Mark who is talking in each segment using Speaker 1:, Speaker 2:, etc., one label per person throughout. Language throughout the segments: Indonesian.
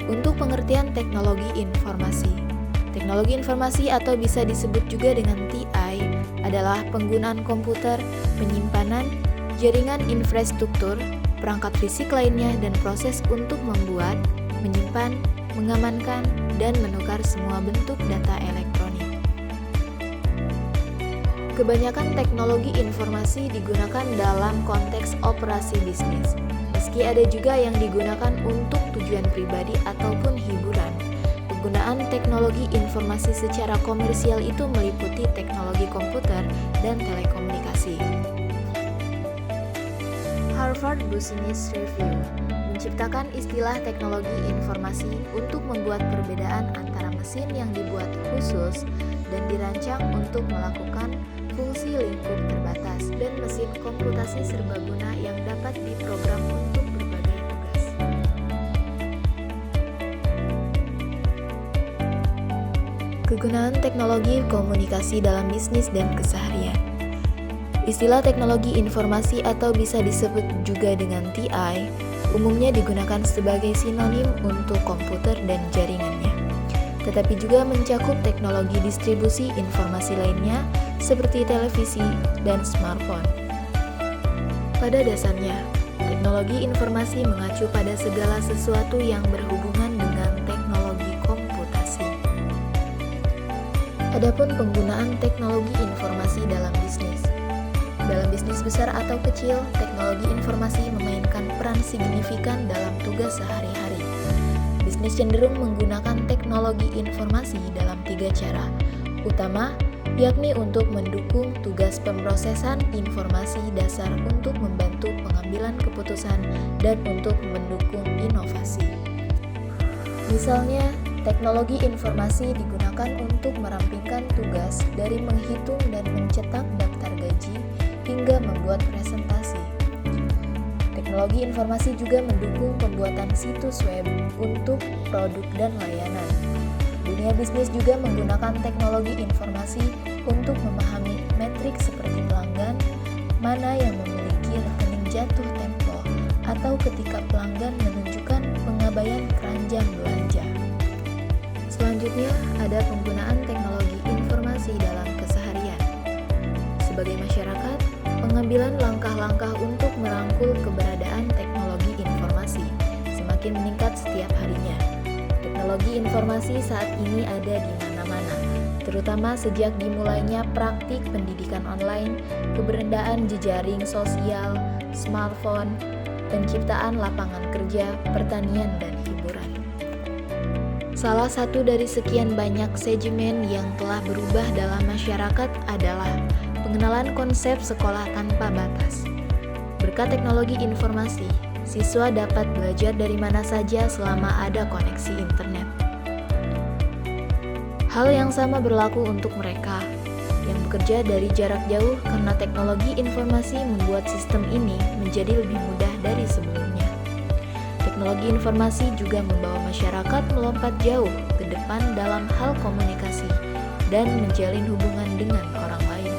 Speaker 1: Untuk pengertian teknologi informasi. Teknologi informasi atau bisa disebut juga dengan TI adalah penggunaan komputer, penyimpanan, jaringan infrastruktur, perangkat fisik lainnya dan proses untuk membuat, menyimpan, mengamankan, dan menukar semua bentuk data elektronik. Kebanyakan teknologi informasi digunakan dalam konteks operasi bisnis, meski ada juga yang digunakan untuk tujuan pribadi ataupun hiburan. Penggunaan teknologi informasi secara komersial itu meliputi teknologi komputer dan telekomunikasi. Harvard Business Review menciptakan istilah teknologi informasi untuk membuat perbedaan antara mesin yang dibuat khusus dan dirancang untuk melakukan fungsi lingkup terbatas dan mesin komputasi serbaguna yang dapat diprogram untuk berbagai tugas. Kegunaan teknologi komunikasi dalam bisnis dan keseharian. Istilah teknologi informasi atau bisa disebut juga dengan TI umumnya digunakan sebagai sinonim untuk komputer dan jaringannya, tetapi juga mencakup teknologi distribusi informasi lainnya seperti televisi dan smartphone. Pada dasarnya, teknologi informasi mengacu pada segala sesuatu yang berhubungan dengan teknologi komputasi. Adapun penggunaan teknologi informasi dalam bisnis. Dalam bisnis besar atau kecil, teknologi informasi memainkan peran signifikan dalam tugas sehari-hari. Bisnis cenderung menggunakan teknologi informasi dalam 3 cara utama, yakni untuk mendukung tugas pemrosesan informasi dasar untuk membantu pengambilan keputusan dan untuk mendukung inovasi. Misalnya, teknologi informasi digunakan untuk merampingkan tugas dari menghitung dan mencetak daftar gaji hingga membuat presentasi. Teknologi informasi juga mendukung pembuatan situs web untuk produk dan layanan. Dunia bisnis juga menggunakan teknologi informasi untuk memahami metrik seperti pelanggan, mana yang memiliki rekening jatuh tempo, atau ketika pelanggan menunjukkan pengabaian keranjang belanja. Selanjutnya, ada penggunaan teknologi informasi dalam keseharian. Sebagai masyarakat, pengambilan langkah-langkah untuk merangkul keberadaan teknologi informasi semakin meningkat setiap harinya. Teknologi informasi saat ini ada di mana-mana, terutama sejak dimulainya praktik pendidikan online, keberadaan jejaring sosial, smartphone, penciptaan lapangan kerja, pertanian, dan hiburan. Salah satu dari sekian banyak segmen yang telah berubah dalam masyarakat adalah pengenalan konsep sekolah tanpa batas. Berkat teknologi informasi, siswa dapat belajar dari mana saja selama ada koneksi internet. Hal yang sama berlaku untuk mereka yang bekerja dari jarak jauh karena teknologi informasi membuat sistem ini menjadi lebih mudah dari sebelumnya. Teknologi informasi juga membawa masyarakat melompat jauh ke depan dalam hal komunikasi dan menjalin hubungan dengan orang lain.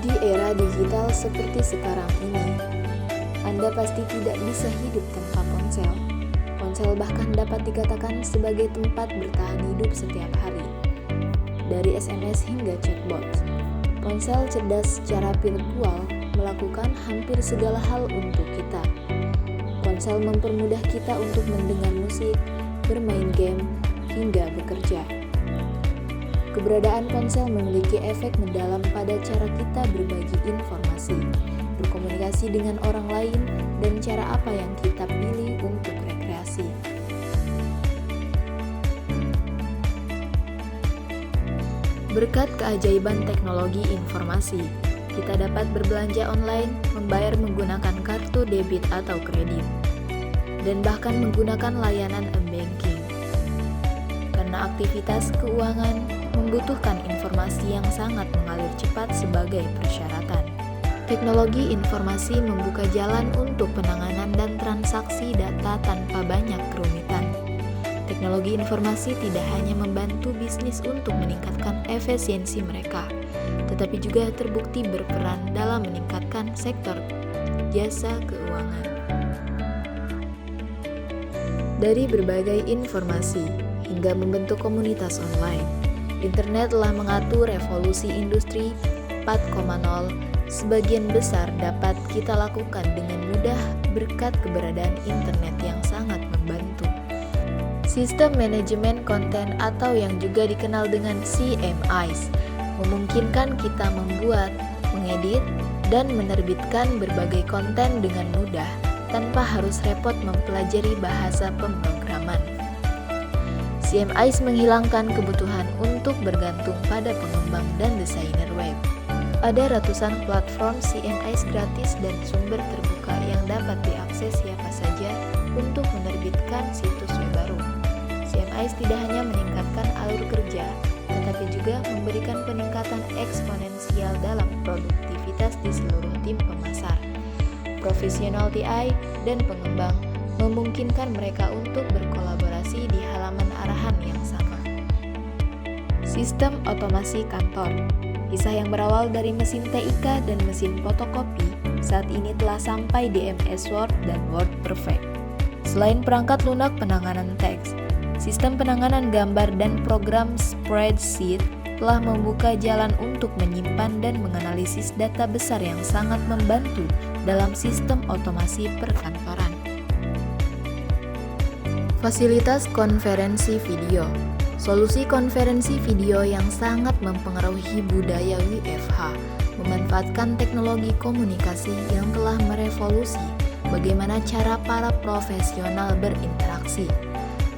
Speaker 1: Di era digital seperti sekarang ini, Anda pasti tidak bisa hidup tanpa ponsel. Ponsel bahkan dapat dikatakan sebagai tempat bertahan hidup setiap hari. Dari SMS hingga chatbot, ponsel cerdas secara virtual melakukan hampir segala hal untuk kita. Ponsel mempermudah kita untuk mendengar musik, bermain game, hingga bekerja. Keberadaan ponsel memiliki efek mendalam pada cara kita berbagi informasi, berkomunikasi dengan orang lain, dan cara apa yang kita pilih untuk rekreasi. Berkat keajaiban teknologi informasi, kita dapat berbelanja online, membayar menggunakan kartu debit atau kredit, dan bahkan menggunakan layanan e-banking. Karena aktivitas keuangan membutuhkan informasi yang sangat mengalir cepat sebagai persyaratan. Teknologi informasi membuka jalan untuk penanganan dan transaksi data tanpa banyak kerumitan. Teknologi informasi tidak hanya membantu bisnis untuk meningkatkan efisiensi mereka, tetapi juga terbukti berperan dalam meningkatkan sektor jasa keuangan. Dari berbagai informasi hingga membentuk komunitas online, internet telah mengatur revolusi industri 4.0. Sebagian besar dapat kita lakukan dengan mudah berkat keberadaan internet yang sangat membantu. Sistem manajemen konten atau yang juga dikenal dengan CMIs memungkinkan kita membuat, mengedit, dan menerbitkan berbagai konten dengan mudah tanpa harus repot mempelajari bahasa pemrograman. CMIs menghilangkan kebutuhan untuk bergantung pada pengembang dan desainer web. Ada ratusan platform CMIs gratis dan sumber terbuka yang dapat diakses siapa saja untuk menerbitkan situs web baru. CMIs tidak hanya meningkatkan alur kerja, tetapi juga memberikan peningkatan eksponensial dalam produktivitas di seluruh tim pemasar. Profesional TI dan pengembang memungkinkan mereka untuk berkolaborasi di halaman arahan yang sama. Sistem otomasi kantor. Kisah yang berawal dari mesin TIK dan mesin fotokopi saat ini telah sampai di MS Word dan WordPerfect. Selain perangkat lunak penanganan teks, sistem penanganan gambar dan program spreadsheet telah membuka jalan untuk menyimpan dan menganalisis data besar yang sangat membantu dalam sistem otomasi perkantoran. Fasilitas konferensi video. Solusi konferensi video yang sangat mempengaruhi budaya WFH memanfaatkan teknologi komunikasi yang telah merevolusi bagaimana cara para profesional berinteraksi.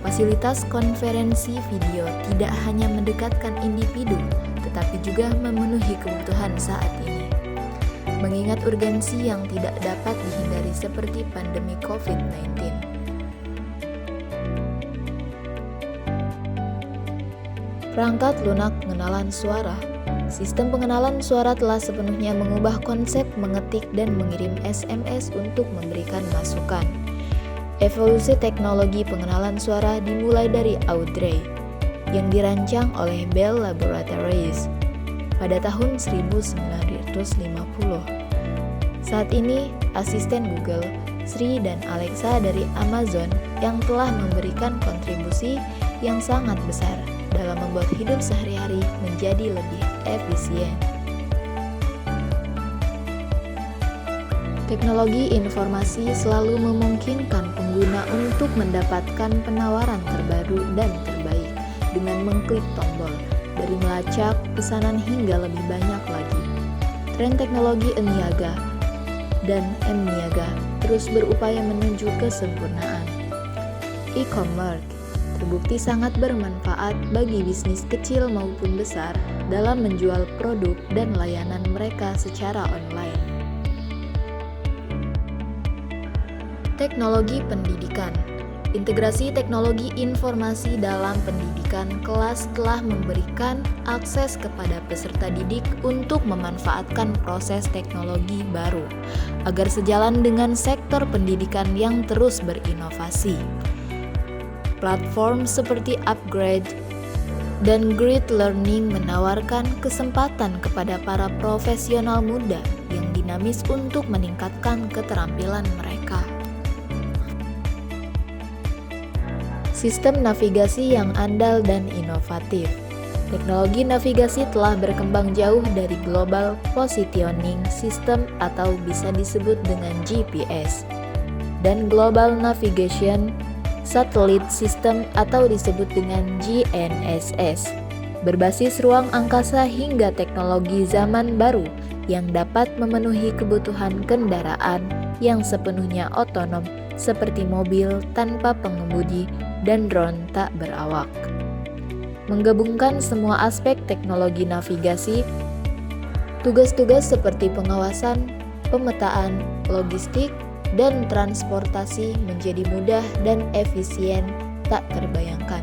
Speaker 1: Fasilitas konferensi video tidak hanya mendekatkan individu, tetapi juga memenuhi kebutuhan saat ini. Mengingat urgensi yang tidak dapat dihindari seperti pandemi COVID-19. Perangkat lunak pengenalan suara. Sistem pengenalan suara telah sepenuhnya mengubah konsep mengetik dan mengirim SMS untuk memberikan masukan. Evolusi teknologi pengenalan suara dimulai dari Audrey yang dirancang oleh Bell Laboratories pada tahun 1950. Saat ini, asisten Google, Siri dan Alexa dari Amazon yang telah memberikan kontribusi yang sangat besar dalam membuat hidup sehari-hari menjadi lebih efisien. Teknologi informasi selalu memungkinkan pengguna untuk mendapatkan penawaran terbaru dan terbaik dengan mengklik tombol, dari melacak pesanan hingga lebih banyak lagi. Tren teknologi e-niaga dan m-niaga terus berupaya menuju kesempurnaan. E-commerce terbukti sangat bermanfaat bagi bisnis kecil maupun besar dalam menjual produk dan layanan mereka secara online. Teknologi pendidikan. Integrasi teknologi informasi dalam pendidikan kelas telah memberikan akses kepada peserta didik untuk memanfaatkan proses teknologi baru agar sejalan dengan sektor pendidikan yang terus berinovasi. Platform seperti Upgrade dan Grid Learning menawarkan kesempatan kepada para profesional muda yang dinamis untuk meningkatkan keterampilan mereka. Sistem navigasi yang andal dan inovatif. Teknologi navigasi telah berkembang jauh dari Global Positioning System atau bisa disebut dengan GPS dan Global Navigation Satellite System atau disebut dengan GNSS, berbasis ruang angkasa hingga teknologi zaman baru yang dapat memenuhi kebutuhan kendaraan yang sepenuhnya otonom seperti mobil tanpa pengemudi dan drone tak berawak. Menggabungkan semua aspek teknologi navigasi, tugas-tugas seperti pengawasan, pemetaan, logistik, dan transportasi menjadi mudah dan efisien tak terbayangkan.